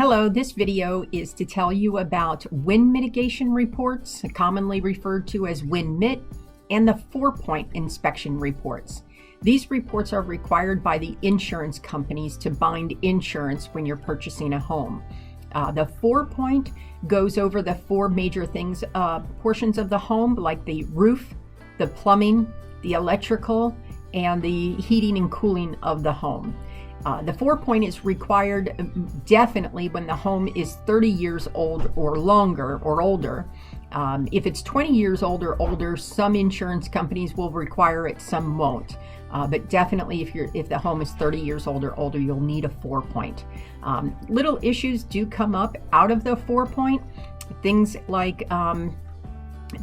Hello, this video is to tell you about wind mitigation reports, commonly referred to as Wind Mit, and the 4-point inspection reports. These reports are required by the insurance companies to bind insurance when you're purchasing a home. The 4-point goes over the 4 major things, portions of the home, like the roof, the plumbing, the electrical, and the heating and cooling of the home. The 4-point is required definitely when the home is 30 years old or longer or older. If it's 20 years old or older, some insurance companies will require it, some won't. But definitely if the home is 30 years old or older, you'll need a 4-point. Little issues do come up out of the 4-point. Things like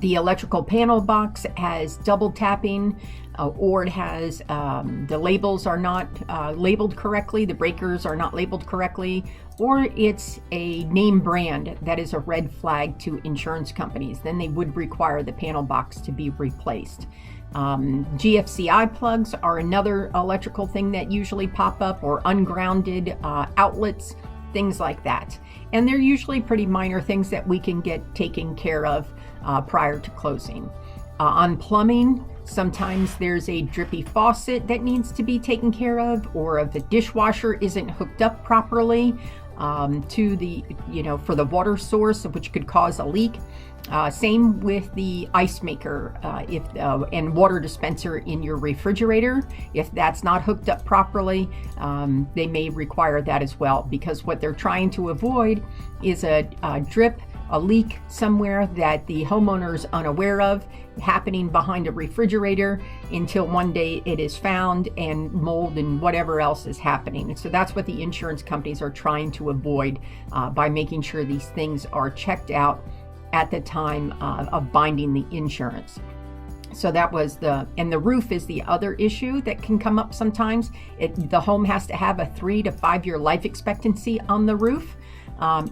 the electrical panel box has double tapping, or it has the labels are not labeled correctly, the breakers are not labeled correctly, or it's a name brand that is a red flag to insurance companies. Then they would require the panel box to be replaced. GFCI plugs are another electrical thing that usually pop up, or ungrounded outlets, things like that. And they're usually pretty minor things that we can get taken care of prior to closing. On plumbing, sometimes there's a drippy faucet that needs to be taken care of, or if the dishwasher isn't hooked up properly to the, for the water source, which could cause a leak. Same with the ice maker and water dispenser in your refrigerator. If that's not hooked up properly, they may require that as well, because what they're trying to avoid is a drip, a leak somewhere that the homeowner is unaware of happening behind a refrigerator until one day it is found, and mold and whatever else is happening. So that's what the insurance companies are trying to avoid by making sure these things are checked out at the time of binding the insurance. So that was and the roof is the other issue that can come up sometimes. The home has to have a 3 to 5 year life expectancy on the roof.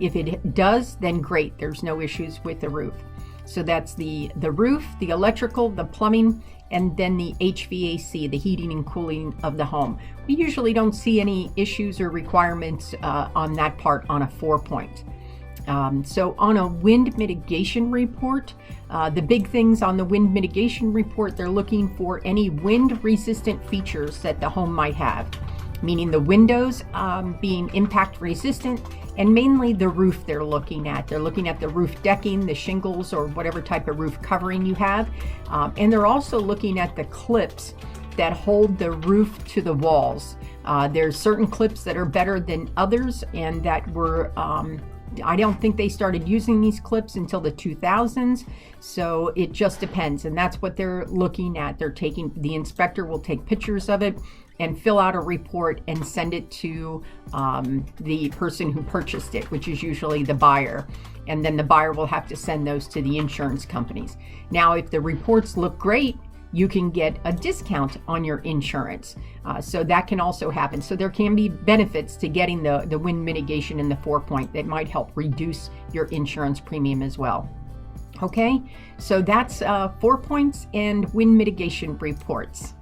If it does, then great, there's no issues with the roof. So that's the roof, the electrical, the plumbing, and then the HVAC, the heating and cooling of the home. We usually don't see any issues or requirements on that part on a 4-point. So on a wind mitigation report, the big things on the wind mitigation report, they're looking for any wind resistant features that the home might have, meaning the windows being impact resistant, and mainly the roof they're looking at. They're looking at the roof decking, the shingles, or whatever type of roof covering you have. And they're also looking at the clips that hold the roof to the walls. There's certain clips that are better than others, and that were I don't think they started using these clips until the 2000s, so it just depends, and that's what they're looking at. The inspector will take pictures of it and fill out a report and send it to the person who purchased it, which is usually the buyer, and then the buyer will have to send those to the insurance companies. Now, if the reports look great, you can get a discount on your insurance. So that can also happen. So there can be benefits to getting the wind mitigation in the 4-point that might help reduce your insurance premium as well. Okay, so that's 4 points and wind mitigation reports.